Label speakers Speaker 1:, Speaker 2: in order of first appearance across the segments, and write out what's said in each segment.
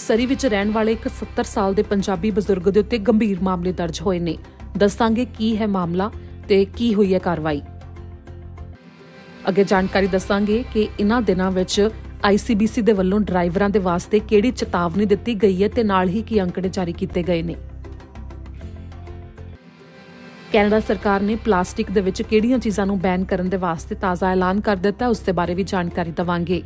Speaker 1: ਸਰੀ ਵਿੱਚ ਰਹਿਣ ਵਾਲੇ ਇੱਕ 70 ਸਾਲ ਦੇ ਪੰਜਾਬੀ ਬਜ਼ੁਰਗ ਦੇ ਉੱਤੇ ਗੰਭੀਰ ਮਾਮਲੇ ਦਰਜ ਹੋਏ ਨੇ। ਦੱਸਾਂਗੇ ਕੀ ਹੈ ਮਾਮਲਾ ਤੇ ਕੀ ਹੋਈ ਹੈ ਕਾਰਵਾਈ। ਅੱਗੇ ਜਾਣਕਾਰੀ ਦੱਸਾਂਗੇ ਕਿ ਇਹਨਾਂ ਦਿਨਾਂ ਵਿੱਚ ICBC ਦੇ ਵੱਲੋਂ ਡਰਾਈਵਰਾਂ ਦੇ ਵਾਸਤੇ ਕਿਹੜੀ ਚੇਤਾਵਨੀ ਦਿੱਤੀ ਗਈ ਹੈ ਤੇ ਨਾਲ ਹੀ ਕੀ ਅੰਕੜੇ ਜਾਰੀ ਕੀਤੇ ਗਏ ਨੇ। ਕੈਨੇਡਾ ਸਰਕਾਰ ਨੇ ਪਲਾਸਟਿਕ ਦੇ ਵਿੱਚ ਕਿਹੜੀਆਂ ਚੀਜ਼ਾਂ ਨੂੰ ਬੈਨ ਕਰਨ ਦੇ ਵਾਸਤੇ ਤਾਜ਼ਾ ਐਲਾਨ ਕਰ ਦਿੱਤਾ, ਉਸ ਦੇ ਬਾਰੇ ਵੀ ਜਾਣਕਾਰੀ ਦੇਵਾਂਗੇ।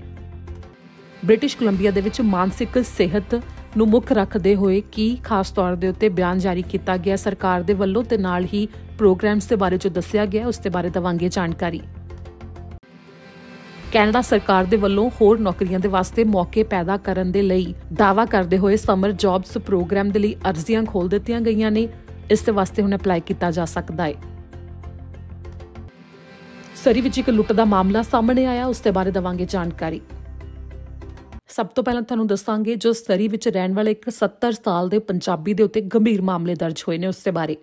Speaker 1: ਬ੍ਰਿਟਿਸ਼ ਕੋਲੰਬੀਆ ਦੇ ਵਿੱਚ ਮਾਨਸਿਕ ਸਿਹਤ ਨੂੰ ਮੁੱਖ ਰੱਖਦੇ ਹੋਏ ਕੀ ਖਾਸ ਤੌਰ ਦੇ ਉੱਤੇ ਬਿਆਨ ਜਾਰੀ ਕੀਤਾ ਗਿਆ ਸਰਕਾਰ ਦੇ ਵੱਲੋਂ ਤੇ ਨਾਲ ਹੀ ਪ੍ਰੋਗਰਾਮਸ ਦੇ ਬਾਰੇ ਜੋ ਦੱਸਿਆ ਗਿਆ ਉਸ ਦੇ ਬਾਰੇ ਦੇਵਾਂਗੇ ਜਾਣਕਾਰੀ। ਕੈਨੇਡਾ ਸਰਕਾਰ ਦੇ ਵੱਲੋਂ ਹੋਰ ਨੌਕਰੀਆਂ ਦੇ ਵਾਸਤੇ ਮੌਕੇ ਪੈਦਾ ਕਰਨ ਦੇ ਲਈ ਦਾਅਵਾ ਕਰਦੇ ਹੋਏ ਸਮਰ ਜੌਬਸ ਪ੍ਰੋਗਰਾਮ ਦੇ ਲਈ ਅਰਜ਼ੀਆਂ ਖੋਲ੍ਹ ਦਿੱਤੀਆਂ ਗਈਆਂ ਨੇ। ਇਸ ਦੇ ਵਾਸਤੇ ਹੁਣ ਅਪਲਾਈ ਕੀਤਾ ਜਾ ਸਕਦਾ ਹੈ। ਸਰੀ ਵਿੱਚ ਇੱਕ ਲੁੱਟ ਦਾ ਮਾਮਲਾ ਸਾਹਮਣੇ ਆਇਆ, ਉਸ ਦੇ ਬਾਰੇ ਦੇਵਾਂਗੇ ਜਾਣਕਾਰੀ। ਸਭ ਤੋਂ ਪਹਿਲਾਂ ਤੁਹਾਨੂੰ ਦੱਸਾਂਗੇ ਜੋ ਸਰੀ ਵਿੱਚ ਰਹਿਣ ਵਾਲੇ ਇੱਕ 70 ਸਾਲ ਦੇ ਪੰਜਾਬੀ ਦੇ ਉੱਤੇ ਗੰਭੀਰ ਮਾਮਲੇ ਦਰਜ ਹੋਏ ਨੇ ਉਸ ਦੇ ਬਾਰੇ।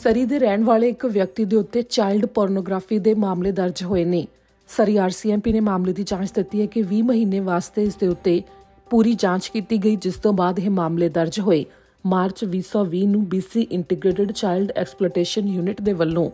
Speaker 1: ਸਰੀ ਦੇ ਰਹਿਣ ਵਾਲੇ ਇੱਕ ਵਿਅਕਤੀ ਦੇ ਉੱਤੇ ਚਾਈਲਡ ਪੋਰਨੋਗ੍ਰਾਫੀ ਦੇ ਮਾਮਲੇ ਦਰਜ ਹੋਏ ਨੇ। ਸਰੀ RCMP ਨੇ ਮਾਮਲੇ ਦੀ ਜਾਂਚ ਦਿੱਤੀ ਹੈ ਕਿ 20 ਮਹੀਨੇ ਵਾਸਤੇ ਇਸ ਦੇ ਉੱਤੇ ਪੂਰੀ ਜਾਂਚ ਕੀਤੀ ਗਈ, ਜਿਸ ਤੋਂ ਬਾਅਦ ਇਹ ਮਾਮਲੇ ਦਰਜ ਹੋਏ। ਮਾਰਚ 2020 ਨੂੰ BC ਇੰਟੀਗ੍ਰੇਟਿਡ ਚਾਈਲਡ ਐਕਸਪਲੋਟੇਸ਼ਨ ਯੂਨਿਟ ਦੇ ਵੱਲੋਂ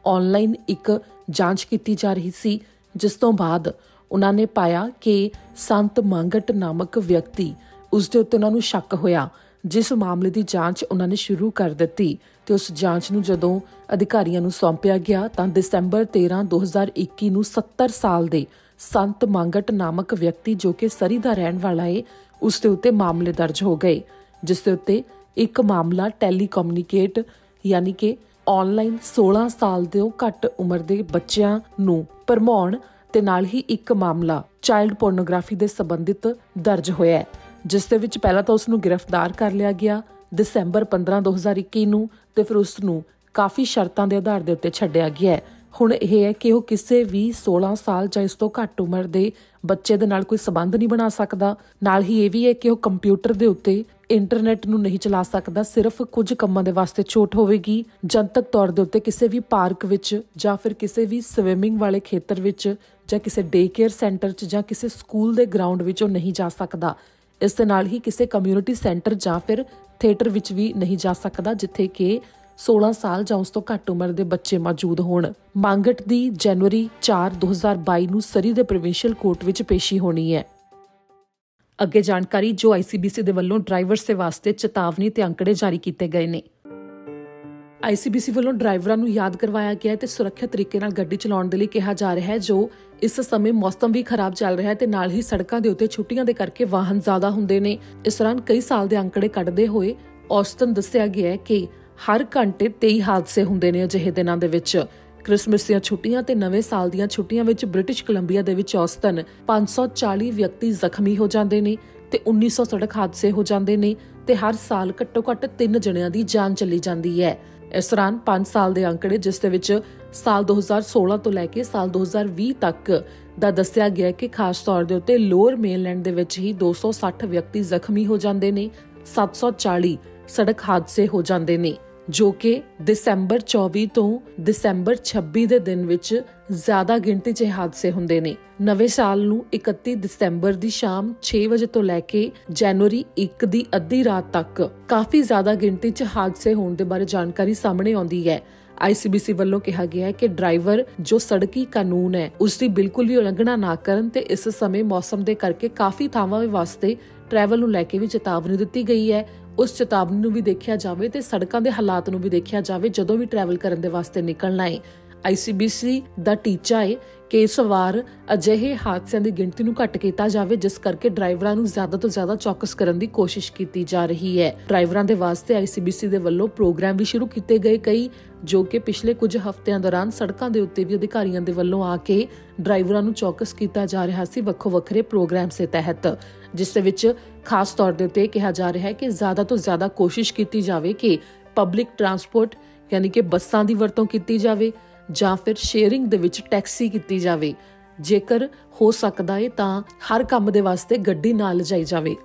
Speaker 1: ਆਨਲਾਈਨ ਇੱਕ ਜਾਂਚ ਕੀਤੀ ਜਾ ਰਹੀ ਸੀ, ਜਿਸ ਤੋਂ ਬਾਅਦ ਉਹਨਾਂ ਨੇ ਪਾਇਆ ਕਿ ਸੰਤ ਮੰਗਟ ਨਾਮਕ ਵਿਅਕਤੀ ਉਸ ਦੇ ਉੱਤੇ ਉਹਨਾਂ ਨੂੰ ਸ਼ੱਕ ਹੋਇਆ, ਜਿਸ ਮਾਮਲੇ ਦੀ ਜਾਂਚ ਉਹਨਾਂ ਨੇ ਸ਼ੁਰੂ ਕਰ ਦਿੱਤੀ ਤੇ ਉਸ ਜਾਂਚ ਨੂੰ ਜਦੋਂ ਅਧਿਕਾਰੀਆਂ ਨੂੰ ਸੌਂਪਿਆ ਗਿਆ ਤਾਂ ਦਸੰਬਰ 13, 2021 ਨੂੰ 70 ਸਾਲ ਦੇ ਸੰਤ ਮੰਗਟ ਨਾਮਕ ਵਿਅਕਤੀ ਜੋ ਕਿ ਸਰੀ ਦਾ ਰਹਿਣ ਵਾਲਾ ਹੈ ਉਸ ਦੇ ਉੱਤੇ ਮਾਮਲੇ ਦਰਜ ਹੋ ਗਏ, ਜਿਸ ਦੇ ਉੱਤੇ ਇੱਕ ਮਾਮਲਾ ਟੈਲੀਕਮਿਊਨੀਕੇਟ ਯਾਨੀ ਕਿ ਆਨਲਾਈਨ 16 ਸਾਲ ਤੋਂ ਘੱਟ ਉਮਰ ਦੇ ਬੱਚਿਆਂ ਨੂੰ ਭਰਮਾਉਣ ਤੇ ਨਾਲ ਹੀ ਇੱਕ ਮਾਮਲਾ ਚਾਈਲਡ ਪੋਰਨੋਗ੍ਰਾਫੀ ਦੇ ਸੰਬੰਧਿਤ ਦਰਜ ਹੋਇਆ ਹੈ, ਜਿਸ ਦੇ ਵਿੱਚ ਪਹਿਲਾਂ ਤਾਂ ਉਸ ਨੂੰ ਗ੍ਰਿਫਤਾਰ ਕਰ ਲਿਆ ਗਿਆ ਦਸੰਬਰ 15, 2021 ਨੂੰ ਤੇ ਫਿਰ ਉਸ ਨੂੰ ਕਾਫੀ ਸ਼ਰਤਾਂ ਦੇ ਆਧਾਰ ਦੇ ਉੱਤੇ ਛੱਡਿਆ ਗਿਆ ਹੈ। ਹੁਣ ਇਹ ਹੈ ਕਿ ਉਹ ਕਿਸੇ ਵੀ 16 ਸਾਲ ਜਾਂ ਇਸ ਤੋਂ ਘੱਟ ਉਮਰ ਦੇ ਬੱਚੇ ਦੇ ਨਾਲ ਕੋਈ ਸੰਬੰਧ ਨਹੀਂ ਬਣਾ ਸਕਦਾ। ਨਾਲ ਹੀ ਇਹ ਵੀ ਹੈ ਕਿ ਉਹ ਕੰਪਿਊਟਰ ਦੇ ਉੱਤੇ ਇੰਟਰਨੈਟ ਨੂੰ ਨਹੀਂ ਚਲਾ ਸਕਦਾ, ਸਿਰਫ ਕੁਝ ਕੰਮਾਂ ਦੇ ਵਾਸਤੇ ਛੋਟ ਹੋਵੇਗੀ। ਜਨਤਕ ਤੌਰ ਦੇ ਉੱਤੇ ਕਿਸੇ ਵੀ ਪਾਰਕ ਵਿੱਚ ਜਾਂ ਫਿਰ ਕਿਸੇ ਵੀ ਸਵਿਮਿੰਗ ਵਾਲੇ ਖੇਤਰ ਵਿੱਚ ਜਾਂ ਕਿਸੇ ਡੇ ਕੇਅਰ ਸੈਂਟਰ 'ਚ ਜਾਂ ਕਿਸੇ ਸਕੂਲ ਦੇ ਗਰਾਊਂਡ ਵਿੱਚ ਉਹ ਨਹੀਂ ਜਾ ਸਕਦਾ। ਇਸ ਦੇ ਨਾਲ ਹੀ ਕਿਸੇ ਕਮਿਊਨਿਟੀ ਸੈਂਟਰ ਜਾਂ ਫਿਰ ਥੀਏਟਰ ਵਿੱਚ ਵੀ ਨਹੀਂ ਜਾ ਸਕਦਾ ਜਿੱਥੇ ਕਿ 16 ਸਾਲ ਜਾਂ ਉਸ ਤੋਂ ਘੱਟ ਉਮਰ ਦੇ ਬੱਚੇ ਮੌਜੂਦ ਹੋਣ। ਮੰਗਟ ਦੀ ਜਨਵਰੀ 4, 2022 ਨੂੰ ਸਰੀ ਦੇ ਪ੍ਰੋਵਿੰਸ਼ੀਅਲ ਕੋਰਟ ਵਿੱਚ ਪੇਸ਼ੀ ਹੋਣੀ ਹੈ। ਅੱਗੇ ਜਾਣਕਾਰੀ ਜੋ ICBC ਦੇ ਵੱਲੋਂ ਡਰਾਈਵਰਸ ਦੇ ਵਾਸਤੇ ਚੇਤਾਵਨੀ ਤੇ ਅੰਕੜੇ ਜਾਰੀ ਕੀਤੇ ਗਏ ਨੇ। ICBC ਵੱਲੋਂ ਡਰਾਈਵਰਾਂ ਨੂੰ ਯਾਦ ਕਰਵਾਇਆ ਗਿਆ ਤੇ ਸੁਰੱਖਿਅਤ ਤਰੀਕੇ ਨਾਲ ਗੱਡੀ ਚਲਾਉਣ ਦੇ ਲਈ ਕਿਹਾ ਜਾ ਰਿਹਾ ਹੈ। ਜੋ ਇਸ ਸਮੇਂ ਮੌਸਮ ਵੀ ਖਰਾਬ ਚੱਲ ਰਿਹਾ ਹੈ ਤੇ ਨਾਲ ਹੀ ਸੜਕਾਂ ਦੇ ਉੱਤੇ ਛੁੱਟੀਆਂ ਦੇ ਕਰਕੇ ਵਾਹਨ ਜ਼ਿਆਦਾ ਹੁੰਦੇ ਨੇ। ਇਸ ਦੌਰਾਨ ਕਈ ਸਾਲ ਦੇ ਅੰਕੜੇ ਕੱਢਦੇ ਹੋਏ ਔਸਤਨ ਦੱਸਿਆ ਗਿਆ ਹੈ ਕਿ ਹਰ ਘੰਟੇ 23 ਹਾਦਸੇ ਹੁੰਦੇ ਨੇ ਅਜਿਹੇ ਦਿਨਾਂ ਦੇ ਵਿੱਚ। ਕ੍ਰਿਸਮਸ ਦੀਆਂ ਛੁੱਟੀਆਂ ਤੇ ਨਵੇਂ ਸਾਲ ਦੀਆਂ ਛੁੱਟੀਆਂ ਵਿੱਚ ਬ੍ਰਿਟਿਸ਼ ਕੋਲੰਬੀਆ ਦੇ ਵਿੱਚ ਔਸਤਨ 540 ਵਿਅਕਤੀ ਜ਼ਖਮੀ ਹੋ ਜਾਂਦੇ ਨੇ ਤੇ 1900 ਸੜਕ ਹਾਦਸੇ ਹੋ ਜਾਂਦੇ ਨੇ ਤੇ ਹਰ ਸਾਲ ਘੱਟੋ ਘੱਟ 3 ਜਣਿਆਂ ਦੀ ਜਾਨ ਚਲੀ ਜਾਂਦੀ ਹੈ। ਇਸ ਦੌਰਾਨ 5 ਸਾਲ ਦੇ ਅੰਕੜੇ ਜਿਸ ਦੇ ਵਿੱਚ ਸਾਲ 2016 ਤੋਂ ਲੈ ਕੇ ਸਾਲ 2020 ਤੱਕ ਦਾ ਦੱਸਿਆ ਗਿਆ ਕਿ ਖਾਸ ਤੌਰ ਦੇ ਉੱਤੇ ਲੋਅਰ ਮੇਨਲੈਂਡ ਦੇ ਵਿੱਚ ਹੀ 260 ਵਿਅਕਤੀ ਜ਼ਖਮੀ ਹੋ ਜਾਂਦੇ ਨੇ, 740 ਸੜਕ ਹਾਦਸੇ ਹੋ ਜਾਂਦੇ ਨੇ, ਜੋ ਕਿ ਦਸੰਬਰ 24 ਤੋਂ ਦਸੰਬਰ 26 ਦੇ ਦਿਨ ਵਿੱਚ ਜ਼ਿਆਦਾ ਗਿਣਤੀ 'ਚ ਹਾਦਸੇ ਹੁੰਦੇ ਨੇ। ਨਵੇਂ ਸਾਲ ਨੂੰ 31 ਦਸੰਬਰ ਦੀ ਸ਼ਾਮ 6 ਵਜੇ ਤੋਂ ਲੈ ਕੇ ਜਨਵਰੀ 1 ਦੀ ਅੱਧੀ ਰਾਤ ਤੱਕ ਕਾਫੀ ਜ਼ਿਆਦਾ ਗਿਣਤੀ 'ਚ ਹਾਦਸੇ ਹੋਣ ਦੇ ਬਾਰੇ ਜਾਣਕਾਰੀ ਸਾਹਮਣੇ ਆਉਂਦੀ ਹੈ। ICBC ਵੱਲੋਂ ਕਿਹਾ ਗਿਆ ਹੈ ਕਿ ਡਰਾਈਵਰ ਜੋ ਸੜਕੀ ਕਾਨੂੰਨ ਹੈ ਉਸ ਦੀ ਬਿਲਕੁਲ ਵੀ ਉਲੰਘਣਾ ਨਾ ਕਰਨ ਤੇ ਇਸ ਸਮੇਂ ਮੌਸਮ ਦੇ ਕਰਕੇ ਕਾਫੀ ਥਾਵਾਂ ਵਾਸਤੇ ਟਰੈਵਲ ਨੂੰ ਲੈ ਕੇ ਵੀ ਚੇਤਾਵਨੀ ਦਿੱਤੀ ਗਈ ਹੈ। ਉਸ ਚੇਤਾਵਨੀ ਨੂੰ ਵੀ ਦੇਖਿਆ ਜਾਵੇ ਤੇ ਸੜਕਾਂ ਦੇ ਹਾਲਾਤ ਨੂੰ ਵੀ ਦੇਖਿਆ ਜਾਵੇ ਜਦੋਂ ਵੀ ਟਰੈਵਲ ਕਰਨ ਦੇ ਵਾਸਤੇ ਨਿਕਲਣਾ ਹੈ। ICBC ਦਾ ਟੀਚਾ ਹੈ ਕਿ ਇਸ ਵਾਰ ਅਜਿਹੇ ਹਾਦਸਿਆਂ ਦੀ ਗਿਣਤੀ ਨੂੰ ਘੱਟ ਕੀਤਾ ਜਾਵੇ, ਜਿਸ ਕਰਕੇ ਡਰਾਈਵਰਾਂ ਨੂੰ ਜ਼ਿਆਦਾ ਤੋਂ ਜ਼ਿਆਦਾ ਚੌਕਸ ਕਰਨ ਦੀ ਕੋਸ਼ਿਸ਼ ਕੀਤੀ ਜਾ ਰਹੀ ਹੈ। ਡਰਾਈਵਰਾਂ ਦੇ ਵਾਸਤੇ ICBC ਦੇ ਵੱਲੋਂ ਪ੍ਰੋਗਰਾਮ ਵੀ ਸ਼ੁਰੂ ਕੀਤੇ ਗਏ ਕਈ, ਜੋ ਕਿ ਪਿਛਲੇ ਕੁਝ ਹਫ਼ਤਿਆਂ ਦੌਰਾਨ ਸੜਕਾਂ ਦੇ ਉੱਤੇ ਵੀ ਅਧਿਕਾਰੀਆਂ ਦੇ ਵੱਲੋਂ ਆ ਕੇ ਡਰਾਈਵਰਾਂ ਨੂੰ ਚੌਕਸ ਕੀਤਾ ਜਾ ਰਿਹਾ ਸੀ ਵੱਖੋ ਵੱਖਰੇ ਪ੍ਰੋਗਰਾਮ ਦੇ ਤਹਿਤ, ਜਿਸ ਦੇ ਵਿੱਚ ਖਾਸ ਤੌਰ ਦੇ ਉੱਤੇ ਕਿਹਾ ਜਾ ਰਿਹਾ ਹੈ ਕਿ ਜ਼ਿਆਦਾ ਤੋਂ ਜ਼ਿਆਦਾ ਕੋਸ਼ਿਸ਼ ਕੀਤੀ ਜਾਵੇ ਕਿ ਪਬਲਿਕ ਟਰਾਂਸਪੋਰਟ ਯਾਨੀ ਕਿ ਬੱਸਾਂ ਦੀ ਵਰਤੋਂ ਕੀਤੀ ਜਾਵੇ ਜਾਂ ਫਿਰ ਸ਼ੇਅਰਿੰਗ ਦੇ ਵਿੱਚ ਟੈਕਸੀ ਕੀਤੀ ਜਾਵੇ। ਜੇਕਰ ਹੋ ਸਕਦਾ ਹੈ ਤਾਂ ਹਰ ਕੰਮ ਦੇ ਵਾਸਤੇ ਗੱਡੀ ਨਾਲ ਲਿਜਾਈ ਜਾਵੇ।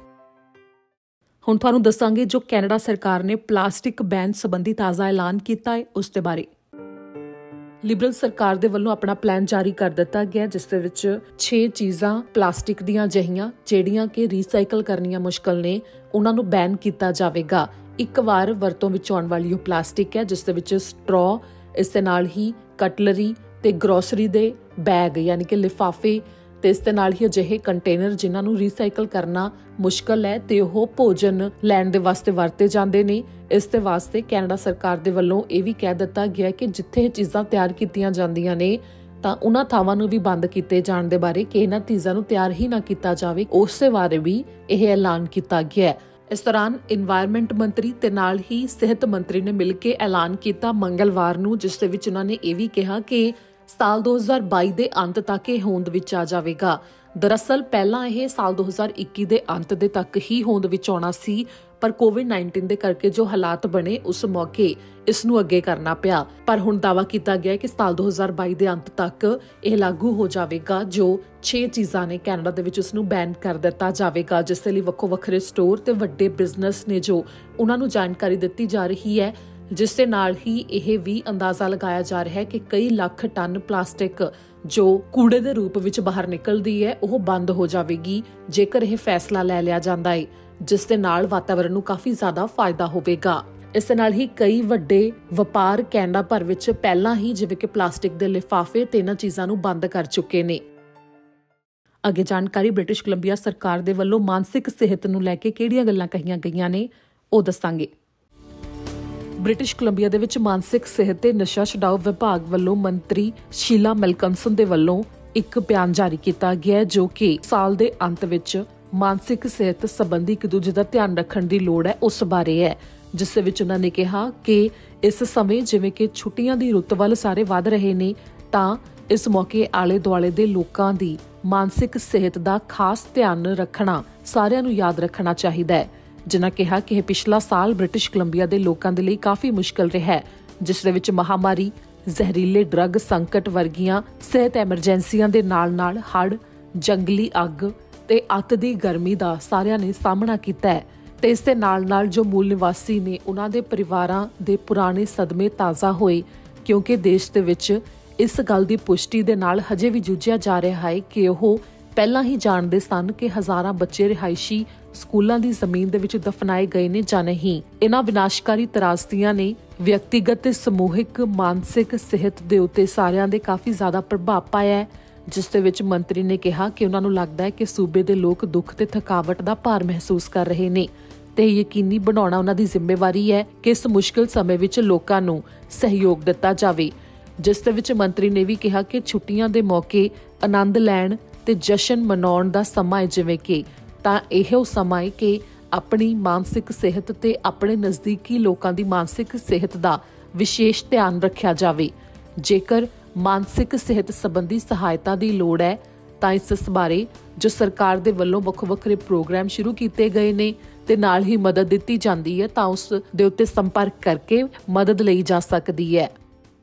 Speaker 1: ਹੁਣ ਤੁਹਾਨੂੰ ਦੱਸਾਂਗੇ ਜੋ ਕੈਨੇਡਾ ਸਰਕਾਰ ਨੇ ਪਲਾਸਟਿਕ ਬੈਨ ਸੰਬੰਧੀ ਤਾਜ਼ਾ ਐਲਾਨ ਕੀਤਾ ਹੈ ਉਸ ਦੇ ਬਾਰੇ। ਲਿਬਰਲ ਸਰਕਾਰ ਦੇ ਵੱਲੋਂ ਆਪਣਾ ਪਲਾਨ ਜਾਰੀ ਕਰ ਦਿੱਤਾ ਗਿਆ, ਜਿਸ ਦੇ ਵਿੱਚ 6 ਚੀਜ਼ਾਂ ਪਲਾਸਟਿਕ ਦੀਆਂ ਅਜਿਹੀਆਂ ਜਿਹੜੀਆਂ ਕਿ ਰੀਸਾਈਕਲ ਕਰਨੀਆਂ ਮੁਸ਼ਕਲ ਨੇ, ਉਹਨਾਂ ਨੂੰ ਬੈਨ ਕੀਤਾ ਜਾਵੇਗਾ। ਇੱਕ ਵਾਰ ਵਰਤੋਂ ਵਿੱਚ ਆਉਣ ਵਾਲੀ ਉਹ ਪਲਾਸਟਿਕ ਹੈ, ਜਿਸ ਦੇ ਵਿੱਚ ਸਟ੍ਰॉ, ਇਸ ਦੇ ਨਾਲ ਹੀ ਕਟਲਰੀ ਤੇ ਗਰੋਸਰੀ ਦੇ ਬੈਗ ਯਾਨੀ ਕਿ ਲਿਫਾਫੇ ਤੇ ਇਸ ਦੇ ਨਾਲ ਹੀ ਅਜਿਹੇ ਕੰਟੇਨਰ ਜਿਨ੍ਹਾਂ ਨੂੰ ਰੀਸਾਈਕਲ ਕਰਨਾ ਮੁਸ਼ਕਲ ਹੈ ਤੇ ਉਹ ਭੋਜਨ ਲੈਣ ਦੇ ਵਾਸਤੇ ਵਰਤੇ ਜਾਂਦੇ ਨੇ। ਇਸ ਦੇ ਵਾਸਤੇ ਕੈਨੇਡਾ ਸਰਕਾਰ ਦੇ ਵੱਲੋਂ ਇਹ ਵੀ ਕਹਿ ਦਿੱਤਾ ਗਿਆ ਕਿ ਜਿੱਥੇ ਇਹ ਚੀਜ਼ਾਂ ਤਿਆਰ ਕੀਤੀਆਂ ਜਾਂਦੀਆਂ ਨੇ ਤਾਂ ਉਹਨਾਂ ਥਾਵਾਂ ਨੂੰ ਵੀ ਬੰਦ ਕੀਤੇ ਜਾਣ ਦੇ ਬਾਰੇ ਕਿ ਇਹਨਾਂ ਚੀਜ਼ਾਂ ਨੂੰ ਤਿਆਰ ਹੀ ਨਾ ਕੀਤਾ ਜਾਵੇ, ਉਸੇ ਬਾਰੇ ਵੀ ਇਹ ਐਲਾਨ ਕੀਤਾ ਗਿਆ। ਇਸ ਦੌਰਾਨ ਇਨਵਾਇਰਨਮੈਂਟ ਮੰਤਰੀ ਤੇ ਨਾਲ ਹੀ ਸਿਹਤ ਮੰਤਰੀ ਨੇ ਮਿਲ ਕੇ ਐਲਾਨ ਕੀਤਾ ਮੰਗਲਵਾਰ ਨੂੰ, ਜਿਸ ਦੇ ਵਿੱਚ ਉਹਨਾਂ ਨੇ ਇਹ ਵੀ ਕਿਹਾ ਕਿ ਸਾਲ 2022 ਦੇ ਅੰਤ ਤੱਕ ਇਹ ਹੋਂਦ ਵਿੱਚ ਆ ਜਾਵੇਗਾ। ਦਰਅਸਲ ਪਹਿਲਾਂ ਇਹ ਸਾਲ 2021 ਦੇ ਅੰਤ ਦੇ ਤੱਕ ਹੀ ਹੋਂਦ ਵਿੱਚ ਆਉਣਾ ਸੀ, ਪਰ ਕੋਵਿਡ-19 ਦੇ ਕਰਕੇ ਜੋ ਹਾਲਾਤ ਬਣੇ ਉਸ ਮੌਕੇ ਇਸ ਨੂੰ ਅੱਗੇ ਕਰਨਾ ਪਿਆ। ਪਰ ਹੁਣ ਦਾਅਵਾ ਕੀਤਾ ਗਿਆ ਕਿ ਸਾਲ 2022 ਦੇ ਅੰਤ ਤੱਕ ਇਹ ਲਾਗੂ ਹੋ ਜਾਵੇਗਾ। ਜੋ 6 ਚੀਜ਼ਾਂ ਨੇ ਕੈਨੇਡਾ ਦੇ ਵਿੱਚ ਉਸ ਨੂੰ ਬੈਨ ਕਰ ਦਿੱਤਾ ਜਾਵੇਗਾ, ਜਿਸ ਦੇ ਲਈ ਵੱਖੋ ਵੱਖਰੇ ਸਟੋਰ ਤੇ ਵੱਡੇ ਬਿਜ਼ਨਸ ਨੇ ਜੋ ਉਹਨਾਂ ਨੂੰ ਜਾਣਕਾਰੀ ਦਿੱਤੀ ਜਾ ਰਹੀ ਹੈ, ਜਿਸ ਦੇ ਨਾਲ ਹੀ ਇਹ ਵੀ ਅੰਦਾਜ਼ਾ ਲਗਾਇਆ ਜਾ ਰਿਹਾ ਹੈ ਕਿ ਕਈ ਲੱਖ ਟਨ ਪਲਾਸਟਿਕ ਜੋ ਕੂੜੇ ਦੇ ਰੂਪ ਵਿੱਚ ਬਾਹਰ ਨਿਕਲਦੀ ਹੈ ਉਹ ਬੰਦ ਹੋ ਜਾਵੇਗੀ ਜੇਕਰ ਇਹ ਫੈਸਲਾ ਲੈ ਲਿਆ ਜਾਂਦਾ ਹੈ, ਜਿਸ ਦੇ ਨਾਲ ਵਾਤਾਵਰਣ ਨੂੰ ਕਾਫੀ ਜ਼ਿਆਦਾ ਫਾਇਦਾ ਹੋਵੇਗਾ। ਇਸ ਦੇ ਨਾਲ ਹੀ ਕਈ ਵੱਡੇ ਵਪਾਰ ਕੈਨੇਡਾ ਭਰ ਵਿੱਚ ਪਹਿਲਾਂ ਹੀ ਜਿਵੇਂ ਕਿ ਪਲਾਸਟਿਕ ਦੇ ਲਿਫਾਫੇ ਤੇ ਇਹਨਾਂ ਚੀਜ਼ਾਂ ਨੂੰ ਬੰਦ ਕਰ ਚੁੱਕੇ ਨੇ। ਅੱਗੇ ਜਾਣਕਾਰੀ ਬ੍ਰਿਟਿਸ਼ ਕੋਲੰਬੀਆ ਸਰਕਾਰ ਦੇ ਵੱਲੋਂ ਮਾਨਸਿਕ ਸਿਹਤ ਨੂੰ ਲੈ ਕੇ ਕਿਹੜੀਆਂ ਗੱਲਾਂ ਕਹੀਆਂ ਗਈਆਂ ਨੇ ਉਹ ਦੱਸਾਂਗੇ। ਬ੍ਰਿਟਿਸ਼ ਕੋਲੰਬੀਆ ਦੇ ਵਿੱਚ ਮਾਨਸਿਕ ਸਿਹਤ ਤੇ ਨਸ਼ਾ ਛੁਡਾਊ ਵਿਭਾਗ ਵੱਲੋਂ ਮੰਤਰੀ ਸ਼ੀਲਾ ਮੈਲਕਮਸਨ ਦੇ ਵੱਲੋਂ ਇੱਕ ਬਿਆਨ ਜਾਰੀ ਕੀਤਾ ਗਿਆ, ਜੋ ਕਿ ਸਾਲ ਦੇ ਅੰਤ ਵਿੱਚ ਮਾਨਸਿਕ ਸਿਹਤ ਸੰਬੰਧੀ ਇੱਕ ਦੂਜੇ ਦਾ ਧਿਆਨ ਰੱਖਣ ਦੀ ਲੋੜ ਹੈ ਉਸ ਬਾਰੇ ਹੈ, ਜਿਸ ਦੇ ਵਿੱਚ ਉਹਨਾਂ ਨੇ ਕਿਹਾ ਕਿ ਇਸ ਸਮੇਂ ਜਿਵੇਂ ਕਿ ਛੁੱਟੀਆਂ ਦੀ ਰੁੱਤ ਵੱਲ ਸਾਰੇ ਵਧ ਰਹੇ ਨੇ ਤਾਂ ਇਸ ਮੌਕੇ ਆਲੇ ਦੁਆਲੇ ਦੇ ਲੋਕਾਂ ਦੀ ਮਾਨਸਿਕ ਸਿਹਤ ਦਾ ਖਾਸ ਧਿਆਨ ਰੱਖਣਾ ਸਾਰਿਆਂ ਨੂੰ ਯਾਦ ਰੱਖਣਾ ਚਾਹੀਦਾ ਹੈ। ਜਿਨ੍ਹਾਂ ਕਿਹਾ ਕਿ ਇਹ ਪਿਛਲਾ ਸਾਲ ਬ੍ਰਿਟਿਸ਼ ਕੋਲੰਬੀਆ ਦੇ ਲੋਕਾਂ ਦੇ ਲਈ ਕਾਫੀ ਮੁਸ਼ਕਲ ਰਿਹਾ ਹੈ, ਜਿਸ ਦੇ ਵਿੱਚ ਮਹਾਮਾਰੀ, ਜ਼ਹਿਰੀਲੇ ਡਰੱਗ ਸੰਕਟ ਵਰਗੀਆਂ ਸਿਹਤ ਐਮਰਜੈਂਸੀਆਂ ਦੇ ਨਾਲ-ਨਾਲ ਹੜ੍ਹ, ਜੰਗਲੀ ਅੱਗ ਤੇ ਅੱਤ ਦੀ ਗਰਮੀ ਦਾ ਸਾਰਿਆਂ ਨੇ ਸਾਹਮਣਾ ਕੀਤਾ ਹੈ ਤੇ ਇਸ ਦੇ ਨਾਲ-ਨਾਲ ਜੋ ਮੂਲ ਨਿਵਾਸੀ ਨੇ ਉਹਨਾਂ ਦੇ ਪਰਿਵਾਰਾਂ ਦੇ ਪੁਰਾਣੇ ਸਦਮੇ ਤਾਜ਼ਾ ਹੋਏ, ਕਿਉਂਕਿ ਦੇਸ਼ ਦੇ ਵਿੱਚ ਇਸ ਗੱਲ ਦੀ ਪੁਸ਼ਟੀ ਦੇ ਨਾਲ ਹਜੇ ਵੀ ਜੂਝਿਆ ਜਾ ਰਿਹਾ ਹੈ ਕਿ ਉਹ ਪਹਿਲਾਂ ਹੀ ਜਾਣਦੇ ਸਨ ਕਿ ਹਜ਼ਾਰਾਂ ਬੱਚੇ ਰਿਹਾਇਸ਼ੀ ਸਕੂਲਾਂ ਦੀ ਜ਼ਮੀਨ ਦੇ ਵਿੱਚ ਦਫਨਾਏ ਗਏ ਨੇ ਜਾਂ ਨਹੀਂ। ਇਹਨਾਂ ਵਿਨਾਸ਼ਕਾਰੀ ਤਰਾਸਦੀਆਂ ਨੇ ਵਿਅਕਤੀਗਤ ਤੇ ਸਮੂਹਿਕ ਮਾਨਸਿਕ ਸਿਹਤ ਦੇ ਉੱਤੇ ਸਾਰਿਆਂ ਦੇ ਕਾਫੀ ਜ਼ਿਆਦਾ ਪ੍ਰਭਾਵ ਪਾਇਆ ਹੈ, ਜਿਸ ਦੇ ਵਿੱਚ ਮੰਤਰੀ ਨੇ ਕਿਹਾ ਕਿ ਉਹਨਾਂ ਨੂੰ ਲੱਗਦਾ ਹੈ ਕਿ ਸੂਬੇ ਦੇ ਲੋਕ ਦੁੱਖ ਤੇ ਥਕਾਵਟ ਦਾ ਭਾਰ ਮਹਿਸੂਸ ਕਰ ਰਹੇ ਨੇ ਤੇ ਯਕੀਨੀ ਬਣਾਉਣਾ ਉਹਨਾਂ ਦੀ ਜ਼ਿੰਮੇਵਾਰੀ ਹੈ ਕਿ ਇਸ ਮੁਸ਼ਕਿਲ ਸਮੇਂ ਵਿੱਚ ਲੋਕਾਂ ਨੂੰ ਸਹਿਯੋਗ ਦਿੱਤਾ ਜਾਵੇ। ਜਿਸ ਦੇ ਵਿੱਚ ਮੰਤਰੀ ਨੇ ਵੀ ਕਿਹਾ ਕਿ ਛੁੱਟੀਆਂ ਦੇ ਮੌਕੇ ਆਨੰਦ ਲੈਣ ਤੇ ਜਸ਼ਨ ਮਨਾਉਣ ਦਾ ਸਮਾਂ ਹੈ, ਜਿਵੇਂ ਕਿ ਤਾਂ ਇਹੋ ਸਮਾਂ ਹੈ ਕਿ ਆਪਣੀ ਮਾਨਸਿਕ ਸਿਹਤ ਤੇ ਆਪਣੇ ਨਜ਼ਦੀਕੀ ਲੋਕਾਂ ਦੀ ਮਾਨਸਿਕ ਸਿਹਤ ਦਾ ਵਿਸ਼ੇਸ਼ ਧਿਆਨ ਰੱਖਿਆ ਜਾਵੇ। ਜੇਕਰ ਮਾਨਸਿਕ ਸਿਹਤ ਸੰਬੰਧੀ ਸਹਾਇਤਾ ਦੀ ਲੋੜ ਹੈ ਤਾਂ ਇਸ ਬਾਰੇ ਜੋ ਸਰਕਾਰ ਦੇ ਵੱਲੋਂ ਵੱਖ-ਵੱਖਰੇ ਪ੍ਰੋਗਰਾਮ ਸ਼ੁਰੂ ਕੀਤੇ ਗਏ ਨੇ ਤੇ ਨਾਲ ਹੀ ਮਦਦ ਦਿੱਤੀ ਜਾਂਦੀ ਹੈ ਤਾਂ ਉਸ ਦੇ ਉੱਤੇ ਸੰਪਰਕ ਕਰਕੇ ਮਦਦ ਲਈ ਜਾ ਸਕਦੀ ਹੈ।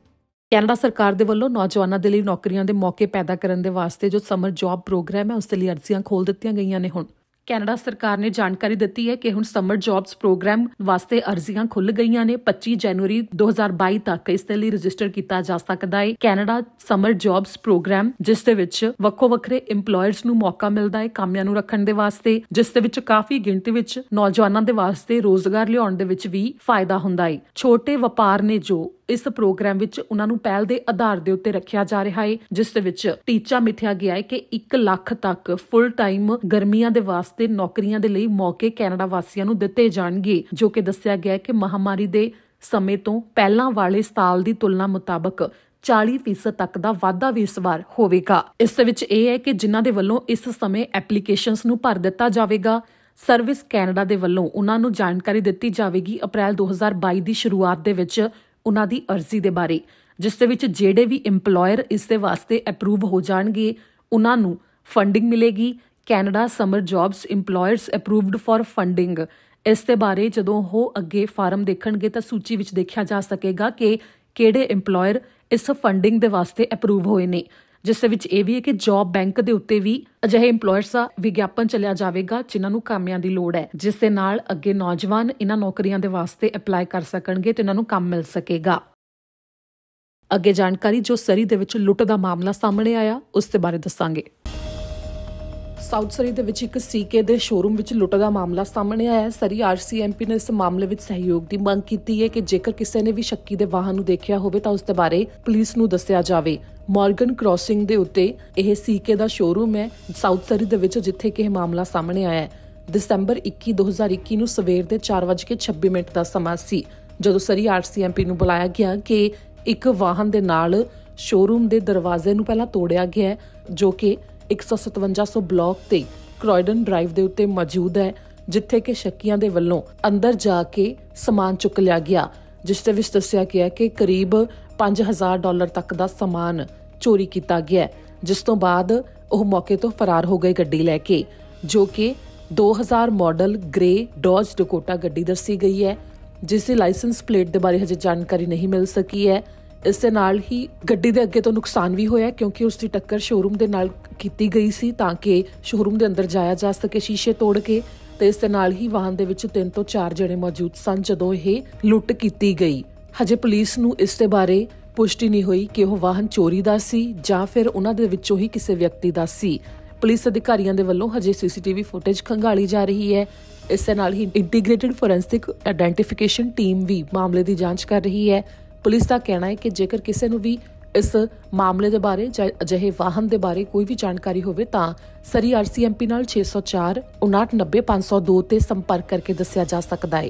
Speaker 1: ਕੈਨੇਡਾ ਸਰਕਾਰ ਦੇ ਵੱਲੋਂ ਨੌਜਵਾਨਾਂ ਦੇ ਲਈ ਨੌਕਰੀਆਂ ਦੇ ਮੌਕੇ ਪੈਦਾ ਕਰਨ ਦੇ ਵਾਸਤੇ ਜੋ ਸਮਰ ਜੌਬ ਪ੍ਰੋਗਰਾਮ ਹੈ ਉਸ ਦੇ ਲਈ ਅਰਜ਼ੀਆਂ ਖੋਲ੍ਹ ਦਿੱਤੀਆਂ ਗਈਆਂ ਨੇ। ਹੁਣ ਕੈਨੇਡਾ ਸਰਕਾਰ ਨੇ ਜਾਣਕਾਰੀ ਦਿੱਤੀ ਹੈ ਕਿ ਹੁਣ ਸਮਰ ਜੌਬਸ ਪ੍ਰੋਗਰਾਮ ਵਾਸਤੇ ਅਰਜ਼ੀਆਂ ਖੁੱਲ੍ਹ ਗਈਆਂ ਨੇ। 25 ਜਨਵਰੀ 2022 ਤੱਕ ਇਸ ਦੇ ਲਈ ਰਜਿਸਟਰ ਕੀਤਾ ਜਾ ਸਕਦਾ ਹੈ। ਕੈਨੇਡਾ ਸਮਰ ਜੌਬਸ ਪ੍ਰੋਗਰਾਮ ਜਿਸ ਦੇ ਵਿੱਚ ਵੱਖੋ ਵੱਖਰੇ EMPLOYERS ਨੂੰ ਮੌਕਾ ਮਿਲਦਾ ਹੈ ਕਾਮਿਆਂ ਨੂੰ ਰੱਖਣ ਦੇ ਵਾਸਤੇ, ਜਿਸ ਦੇ ਵਿੱਚ ਕਾਫੀ ਗਿਣਤੀ ਵਿੱਚ ਨੌਜਵਾਨਾਂ ਦੇ ਵਾਸਤੇ ਰੋਜ਼ਗਾਰ ਲਿਆਉਣ ਦੇ ਵਿੱਚ ਵੀ ਫਾਇਦਾ ਹੁੰਦਾ ਹੈ। ਛੋਟੇ ਵਪਾਰ ਨੇ ਜੋ ਇਸ ਪ੍ਰੋਗਰਾਮ ਵਿੱਚ ਉਹਨਾਂ ਨੂੰ ਪਹਿਲ ਦੇ ਆਧਾਰ ਦੇ ਉੱਤੇ ਰੱਖਿਆ ਜਾ ਰਿਹਾ ਹੈ, ਜਿਸ ਦੇ ਵਿੱਚ ਟੀਚਾ ਮਿਥਿਆ ਗਿਆ ਹੈ ਕਿ 1 ਲੱਖ ਤੱਕ ਫੁੱਲ ਟਾਈਮ ਗਰਮੀਆਂ ਦੇ ਵਾਸਤੇ ਨੌਕਰੀਆਂ ਦੇ ਲਈ ਮੌਕੇ ਕੈਨੇਡਾ ਵਾਸੀਆਂ ਨੂੰ ਦਿੱਤੇ ਜਾਣਗੇ, ਜੋ ਕਿ ਦੱਸਿਆ ਗਿਆ ਹੈ ਕਿ ਮਹਾਮਾਰੀ ਦੇ ਸਮੇਂ ਤੋਂ ਪਹਿਲਾਂ ਵਾਲੇ ਸਾਲ ਦੀ ਤੁਲਨਾ ਮੁਤਾਬਕ 40% ਤੱਕ ਦਾ ਵਾਧਾ ਵੀ ਇਸ ਵਾਰ ਹੋਵੇਗਾ। ਇਸ ਦੇ ਵਿੱਚ ਇਹ ਹੈ ਕਿ ਜਿਨ੍ਹਾਂ ਦੇ ਵੱਲੋਂ ਇਸ ਸਮੇਂ ਐਪਲੀਕੇਸ਼ਨਸ ਨੂੰ ਭਰ ਦਿੱਤਾ ਜਾਵੇਗਾ, ਸਰਵਿਸ ਕੈਨੇਡਾ ਦੇ ਵੱਲੋਂ ਉਹਨਾਂ ਨੂੰ ਜਾਣਕਾਰੀ ਦਿੱਤੀ ਜਾਵੇਗੀ ਅਪ੍ਰੈਲ 2022 ਦੀ ਸ਼ੁਰੂਆਤ ਦੇ ਵਿੱਚ ਉਹਨਾਂ ਦੀ ਅਰਜ਼ੀ ਦੇ ਬਾਰੇ, ਜਿਸ ਦੇ ਵਿੱਚ ਜਿਹੜੇ ਵੀ EMPLOYER ਇਸ ਦੇ ਵਾਸਤੇ ਅਪਰੂਵ ਹੋ ਜਾਣਗੇ ਉਹਨਾਂ ਨੂੰ ਫੰਡਿੰਗ ਮਿਲੇਗੀ। Canada summer jobs EMPLOYERS approved for funding, ਇਸ ਦੇ ਬਾਰੇ ਜਦੋਂ ਉਹ ਅੱਗੇ ਫਾਰਮ ਦੇਖਣਗੇ ਤਾਂ ਸੂਚੀ ਵਿੱਚ ਦੇਖਿਆ ਜਾ ਸਕੇਗਾ ਕਿ ਕਿਹੜੇ EMPLOYER ਇਸ ਫੰਡਿੰਗ ਦੇ ਵਾਸਤੇ ਅਪਰੂਵ ਹੋਏ ਨੇ। ਜਿਸ ਦੇ ਵਿੱਚ ਇਹ ਵੀ ਹੈ ਕਿ ਜੌਬ ਬੈਂਕ ਦੇ ਉੱਤੇ ਵੀ ਅਜਿਹੇ EMPLOYERS ਦਾ ਵਿਗਿਆਪਨ ਚੱਲਿਆ ਜਾਵੇਗਾ ਜਿਨ੍ਹਾਂ ਨੂੰ ਕਾਮਿਆਂ ਦੀ ਲੋੜ ਹੈ, ਜਿਸ ਦੇ ਨਾਲ ਅੱਗੇ ਨੌਜਵਾਨ ਇਹਨਾਂ ਨੌਕਰੀਆਂ ਦੇ ਵਾਸਤੇ ਅਪਲਾਈ ਕਰ ਸਕਣਗੇ ਤੇ ਇਹਨਾਂ ਨੂੰ ਕੰਮ ਮਿਲ ਸਕੇਗਾ। ਅੱਗੇ ਜਾਣਕਾਰੀ ਜੋ ਸਰੀ ਦੇ ਵਿੱਚ ਲੁੱਟ ਦਾ ਮਾਮਲਾ ਸਾਹਮਣੇ ਆਇਆ ਉਸ ਦੇ ਬਾਰੇ ਦੱਸਾਂਗੇ। ਸਾਊਥ ਸਰੀ ਦੇ ਵਿੱਚ ਇੱਕ ਸੀਕੇ ਦੇ ਸ਼ੋਰੂਮ ਵਿੱਚ ਲੁੱਟ ਦਾ ਮਾਮਲਾ ਸਾਹਮਣੇ ਆਇਆ ਹੈ। ਸਰੀ ਆਰਸੀਐਮਪੀ ਨੇ ਇਸ ਮਾਮਲੇ ਵਿੱਚ ਸਹਿਯੋਗ ਦੀ ਮੰਗ ਕੀਤੀ ਹੈ ਕਿ ਜੇਕਰ ਕਿਸੇ ਨੇ ਵੀ ਸ਼ੱਕੀ ਦੇ ਵਾਹਨ ਨੂੰ ਦੇਖਿਆ ਹੋਵੇ ਤਾਂ ਉਸ ਦੇ ਬਾਰੇ ਪੁਲਿਸ ਨੂੰ ਦੱਸਿਆ ਜਾਵੇ। ਮਾਰਗਨ ਕ੍ਰਾਸਿੰਗ ਦੇ ਉੱਤੇ ਇਹ ਸੀਕੇ ਦਾ ਸ਼ੋਰੂਮ ਹੈ ਸਾਊਥ ਸਰੀ ਦੇ ਵਿੱਚ, ਜਿੱਥੇ ਕਿ ਇਹ ਮਾਮਲਾ ਸਾਹਮਣੇ ਆਇਆ ਹੈ। ਦਸੰਬਰ 21, 2021 ਨੂੰ ਸਵੇਰ ਦੇ 4:26 ਦਾ ਸਮਾਂ ਸੀ ਜਦੋਂ ਸਰੀ ਆਰਸੀਐਮਪੀ ਨੂੰ ਬੁਲਾਇਆ ਗਿਆ ਕਿ ਇੱਕ ਵਾਹਨ ਦੇ ਨਾਲ ਸ਼ੋਰੂਮ ਦੇ ਦਰਵਾਜ਼ੇ ਨੂੰ ਪਹਿਲਾਂ ਤੋੜਿਆ ਗਿਆ ਹੈ, ਜੋ ਕਿ 157 ਬਲਾਕ ਤੇ ਕ੍ਰੋਇਡਨ ਡਰਾਈਵ ਦੇ ਉੱਤੇ ਮੌਜੂਦ ਹੈ, ਜਿੱਥੇ ਕਿ ਸ਼ੱਕੀਆਂ ਦੇ ਵੱਲੋਂ ਅੰਦਰ ਜਾ ਕੇ ਸਮਾਨ ਚੁੱਕ ਲਿਆ ਗਿਆ, ਜਿਸ ਦੇ ਵਿੱਚ ਦੱਸਿਆ ਗਿਆ ਕਿ ਕਰੀਬ $5000 ਤੱਕ ਦਾ ਸਮਾਨ ਚੋਰੀ ਕੀਤਾ ਗਿਆ, ਜਿਸ ਤੋਂ ਬਾਅਦ ਉਹ ਮੌਕੇ ਤੋਂ ਫਰਾਰ ਹੋ ਗਏ ਗੱਡੀ ਲੈ ਕੇ, ਜੋ ਕਿ 2000 ਮਾਡਲ ਗ੍ਰੇ ਡੌਜ ਡਕੋਟਾ ਗੱਡੀ ਦੱਸੀ ਗਈ ਹੈ, ਜਿਸ ਦੀ ਲਾਇਸੈਂਸ ਪਲੇਟ ਦੇ ਬਾਰੇ ਹਜੇ ਜਾਣਕਾਰੀ ਨਹੀਂ ਮਿਲ ਸਕੀ ਹੈ। ਇਸ ਦੇ ਨਾਲ ਹੀ ਗੱਡੀ ਦੇ ਅੱਗੇ ਤੋਂ ਨੁਕਸਾਨ ਵੀ ਹੋਇਆ ਕਿਉਂਕਿ ਉਸ ਦੀ ਟੱਕਰ ਸ਼ੋਰੂਮ ਦੇ ਨਾਲ ਕੀਤੀ ਗਈ ਸੀ ਤਾਂ ਕਿ ਸ਼ੋਰੂਮ ਦੇ ਅੰਦਰ ਜਾਇਆ ਜਾ ਸਕੇ ਸ਼ੀਸ਼ੇ ਤੋੜ ਕੇ, ਤੇ ਇਸ ਦੇ ਨਾਲ ਹੀ ਵਾਹਨ ਦੇ ਵਿੱਚ 3 ਤੋਂ 4 ਜਣੇ ਮੌਜੂਦ ਸਨ ਜਦੋਂ ਇਹ ਲੁੱਟ ਕੀਤੀ ਗਈ। ਹਜੇ ਪੁਲਿਸ ਨੂੰ ਇਸ ਦੇ ਬਾਰੇ ਪੁਸ਼ਟੀ ਨਹੀਂ ਹੋਈ ਕਿ ਉਹ ਵਾਹਨ ਚੋਰੀ ਦਾ ਸੀ ਜਾਂ ਫਿਰ ਉਹਨਾਂ ਦੇ ਵਿੱਚੋਂ ਹੀ ਕਿਸੇ ਵਿਅਕਤੀ ਦਾ ਸੀ। ਪੁਲਿਸ ਅਧਿਕਾਰੀਆਂ ਦੇ ਵੱਲੋਂ ਹਜੇ ਸੀਸੀਟੀਵੀ ਫੁਟੇਜ ਖੰਗਾਲੀ ਜਾ ਰਹੀ ਹੈ। ਇਸ ਦੇ ਨਾਲ ਹੀ ਇੰਟੀਗ੍ਰੇਟਿਡ ਫੋਰੈਂਸਿਕ ਆਇਡੈਂਟੀਫਿਕੇਸ਼ਨ ਟੀਮ ਵੀ ਮਾਮਲੇ ਦੀ ਜਾਂਚ ਕਰ ਰਹੀ ਹੈ। ਪੁਲਿਸ ਦਾ ਕਹਿਣਾ ਹੈ ਕਿ ਜੇਕਰ ਕਿਸੇ ਨੂੰ ਵੀ ਇਸ ਮਾਮਲੇ ਦੇ ਬਾਰੇ ਜਾਂ ਅਜਿਹੇ ਵਾਹਨ ਦੇ ਬਾਰੇ ਕੋਈ ਵੀ ਜਾਣਕਾਰੀ ਹੋਵੇ ਤਾਂ ਸਰੀ ਆਰਸੀਐਮਪੀ ਨਾਲ 604 5990 502 ਤੇ ਸੰਪਰਕ ਕਰਕੇ ਦੱਸਿਆ ਜਾ ਸਕਦਾ ਹੈ।